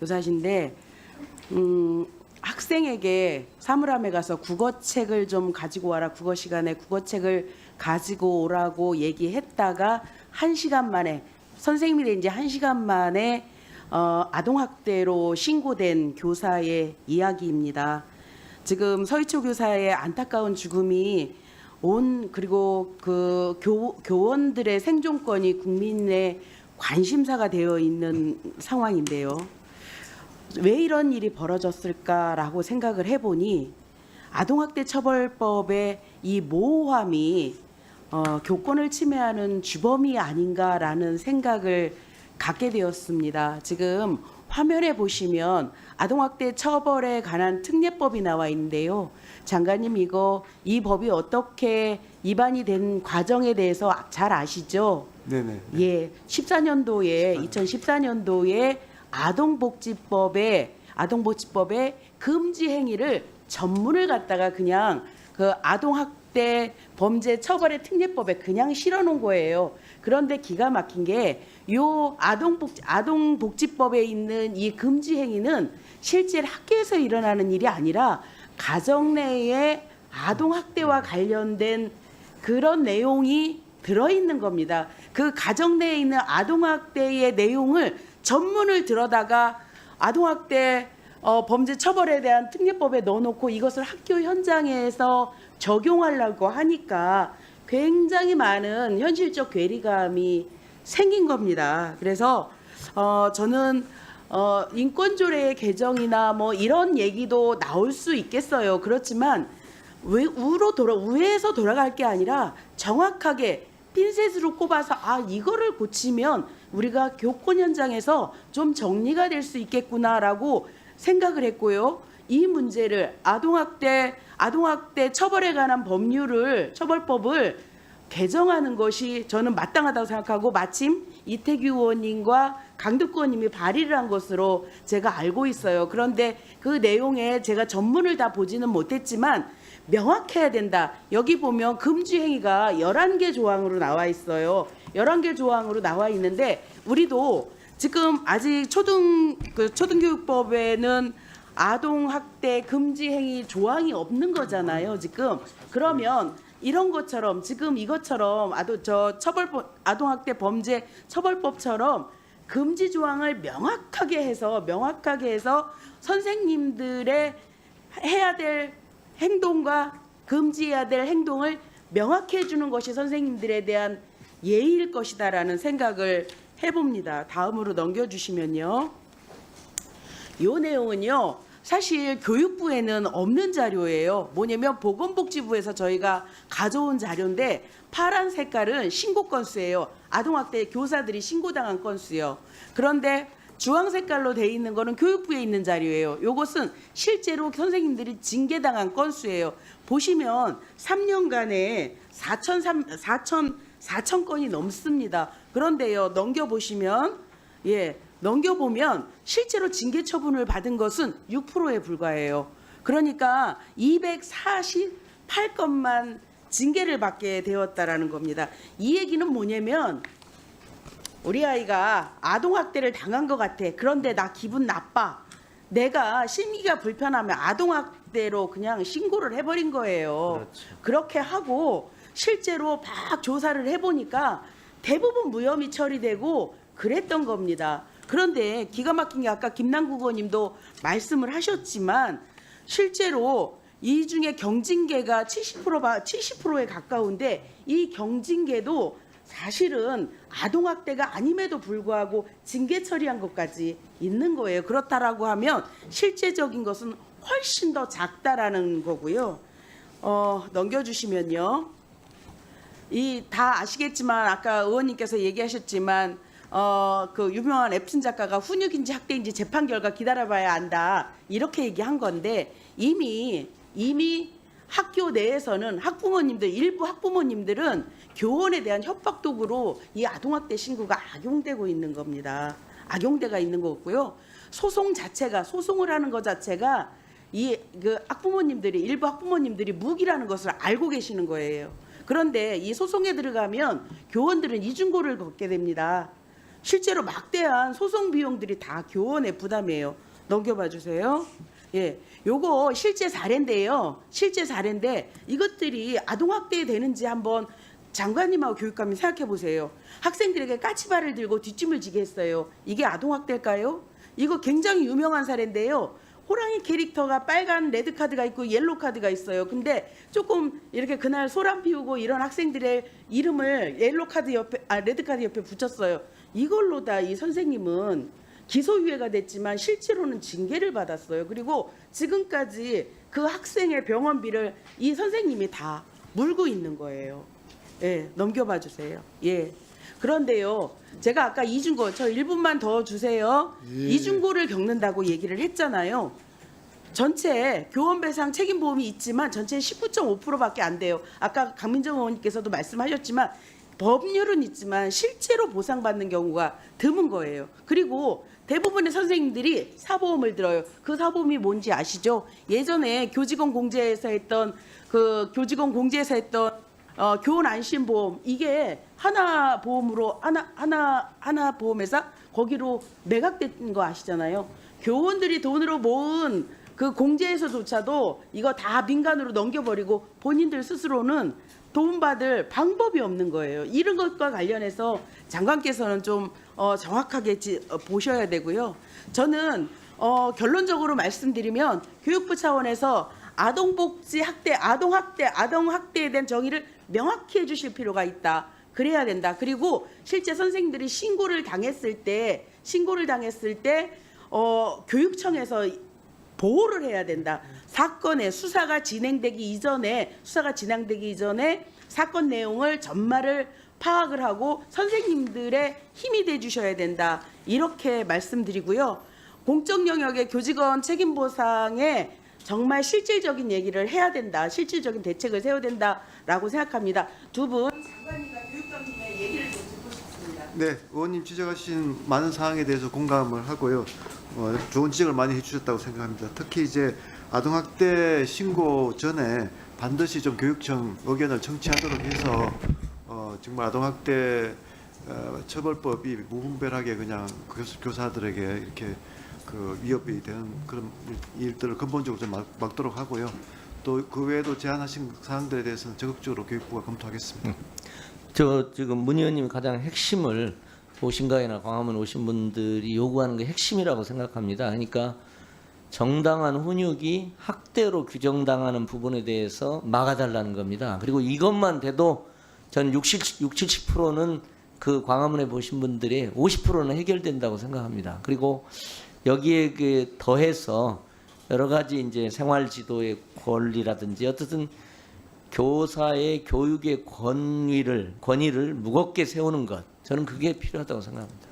교사신데 학생에게 사물함에 가서 국어책을 좀 가지고 와라. 국어 시간에 국어책을 가지고 오라고 얘기했다가 1시간 만에 선생님이 된 지 1시간 만에 아동학대로 신고된 교사의 이야기입니다. 지금 서희초 교사의 안타까운 죽음이 그리고 그 교원들의 생존권이 국민의 관심사가 되어 있는 상황인데요. 왜 이런 일이 벌어졌을까라고 생각을 해보니 아동학대 처벌법의 이 모호함이 교권을 침해하는 주범이 아닌가라는 생각을 갖게 되었습니다. 지금 화면에 보시면 아동학대 처벌에 관한 특례법이 나와 있는데요. 장관님 이 법이 어떻게 입안이 된 과정에 대해서 잘 아시죠? 네네. 예, 2014년도에 아동복지법에 금지 행위를 전문을 갖다가 그냥 그 아동학대 범죄 처벌의 특례법에 그냥 실어놓은 거예요. 그런데 기가 막힌 게 요 아동복지법에 있는 이 금지 행위는 실제 학교에서 일어나는 일이 아니라 가정 내에 아동학대와 관련된 그런 내용이 들어있는 겁니다. 그 가정 내에 있는 아동학대의 내용을 전문을 들어다가 아동학대 범죄 처벌에 대한 특례법에 넣어놓고 이것을 학교 현장에서 적용하려고 하니까 굉장히 많은 현실적 괴리감이 생긴 겁니다. 그래서 저는 인권조례의 개정이나 뭐 이런 얘기도 나올 수 있겠어요. 그렇지만 우에서 돌아갈 게 아니라 정확하게 핀셋으로 꼽아서 이거를 고치면 우리가 교권 현장에서 좀 정리가 될 수 있겠구나라고 생각을 했고요. 이 문제를 아동학대 처벌에 관한 처벌법을 개정하는 것이 저는 마땅하다고 생각하고 마침 이태규 의원님과 강덕구 의원님이 발의를 한 것으로 제가 알고 있어요. 그런데 그 내용에 제가 전문을 다 보지는 못했지만 명확해야 된다. 여기 보면 금지 행위가 11개 조항으로 나와 있어요. 11개 조항으로 나와 있는데 우리도 지금 아직 초등교육법에는 아동학대 금지 행위 조항이 없는 거잖아요. 지금 그러면 이런 것처럼 지금 이것처럼 아동학대 범죄 처벌법처럼 금지 조항을 명확하게 해서 선생님들의 해야 될 행동과 금지해야 될 행동을 명확히 해주는 것이 선생님들에 대한 예의일 것이다라는 생각을 해봅니다. 다음으로 넘겨주시면요. 이 내용은요. 사실 교육부에는 없는 자료예요. 뭐냐면 보건복지부에서 저희가 가져온 자료인데 파란 색깔은 신고 건수예요. 아동학대 교사들이 신고당한 건수요. 그런데 주황 색깔로 돼 있는 거는 교육부에 있는 자료예요. 이것은 실제로 선생님들이 징계당한 건수예요. 보시면 3년간에 4천 건이 넘습니다. 그런데요, 넘겨보면 실제로 징계 처분을 받은 것은 6%에 불과해요. 그러니까 248건만 징계를 받게 되었다라는 겁니다. 이 얘기는 뭐냐면 우리 아이가 아동학대를 당한 것 같아. 그런데 나 기분 나빠. 내가 심기가 불편하면 아동학대로 그냥 신고를 해버린 거예요. 그렇죠. 그렇게 하고 실제로 막 조사를 해보니까 대부분 무혐의 처리되고 그랬던 겁니다. 그런데 기가 막힌 게 아까 김남국 의원님도 말씀을 하셨지만 실제로 이 중에 경징계가 70%에 가까운데 이 경징계도 사실은 아동학대가 아님에도 불구하고 징계 처리한 것까지 있는 거예요. 그렇다라고 하면 실제적인 것은 훨씬 더 작다라는 거고요. 넘겨주시면요. 다 아시겠지만 아까 의원님께서 얘기하셨지만 그 유명한 앱슨 작가가 훈육인지 학대인지 재판 결과 기다려봐야 안다 이렇게 얘기한 건데 이미 학교 내에서는 일부 학부모님들은 교원에 대한 협박 도구로 이 아동학대 신고가 악용되고 있는 겁니다. 악용되가 있는 거고요. 소송을 하는 것 자체가 일부 학부모님들이 무기라는 것을 알고 계시는 거예요. 그런데 이 소송에 들어가면 교원들은 이중고를 걷게 됩니다. 실제로 막대한 소송 비용들이 다 교원의 부담이에요. 넘겨봐 주세요. 예, 요거 실제 사례인데요. 실제 사례인데 이것들이 아동학대 되는지 한번 장관님하고 교육감님 생각해 보세요. 학생들에게 까치발을 들고 뒷짐을 지게 했어요. 이게 아동학대일까요? 이거 굉장히 유명한 사례인데요. 호랑이 캐릭터가 빨간 레드카드가 있고 옐로카드가 있어요. 근데 조금 이렇게 그날 소란 피우고 이런 학생들의 이름을 옐로카드 옆에, 레드카드 옆에 붙였어요. 이걸로 다 이 선생님은 기소유예가 됐지만 실제로는 징계를 받았어요. 그리고 지금까지 그 학생의 병원비를 이 선생님이 다 물고 있는 거예요. 예, 넘겨봐 주세요. 예. 그런데요, 제가 아까 이중고, 저 1분만 더 주세요. 예. 이중고를 겪는다고 얘기를 했잖아요. 전체 교원배상 책임보험이 있지만 전체 19.5%밖에 안 돼요. 아까 강민정 의원님께서도 말씀하셨지만 법률은 있지만 실제로 보상받는 경우가 드문 거예요. 그리고 대부분의 선생님들이 사보험을 들어요. 그 사보험이 뭔지 아시죠? 예전에 교직원 공제에서 했던 교원 안심보험, 이게 하나 보험으로 하나 보험회사 거기로 매각된 거 아시잖아요. 교원들이 돈으로 모은 그 공제에서조차도 이거 다 민간으로 넘겨버리고 본인들 스스로는 도움받을 방법이 없는 거예요. 이런 것과 관련해서 장관께서는 좀 정확하게 보셔야 되고요. 저는 결론적으로 말씀드리면 교육부 차원에서 아동복지 학대, 아동학대에 대한 정의를 명확히 해주실 필요가 있다. 그래야 된다. 그리고 실제 선생님들이 신고를 당했을 때 교육청에서 보호를 해야 된다. 사건의 수사가 진행되기 이전에 사건 내용을 전말을 파악을 하고 선생님들의 힘이 돼 주셔야 된다. 이렇게 말씀드리고요. 공적 영역의 교직원 책임 보상에 정말 실질적인 얘기를 해야 된다. 실질적인 대책을 세워야 된다라고 생각합니다. 두 분 장관님과 교육감님의 얘기를 좀 듣고 싶습니다. 네, 의원님 지적하신 많은 사항에 대해서 공감을 하고요. 좋은 지적을 많이 해주셨다고 생각합니다. 특히 이제 아동학대 신고 전에 반드시 좀 교육청 의견을 청취하도록 해서 정말 아동학대 처벌법이 무분별하게 그냥 교사들에게 이렇게 그 위협이 되는 그런 일들을 근본적으로 좀 막도록 하고요. 또 그 외에도 제안하신 사항들에 대해서는 적극적으로 교육부가 검토하겠습니다. 지금 문 의원님이 가장 핵심을 보신가이나 광화문 오신 분들이 요구하는 게 핵심이라고 생각합니다. 그러니까 정당한 훈육이 학대로 규정당하는 부분에 대해서 막아달라는 겁니다. 그리고 이것만 돼도 전 70%는 그 광화문에 보신 분들의 50%는 해결된다고 생각합니다. 그리고 여기에 그 더해서 여러 가지 이제 생활 지도의 권리라든지 어쨌든 교사의 교육의 권위를 무겁게 세우는 것, 저는 그게 필요하다고 생각합니다.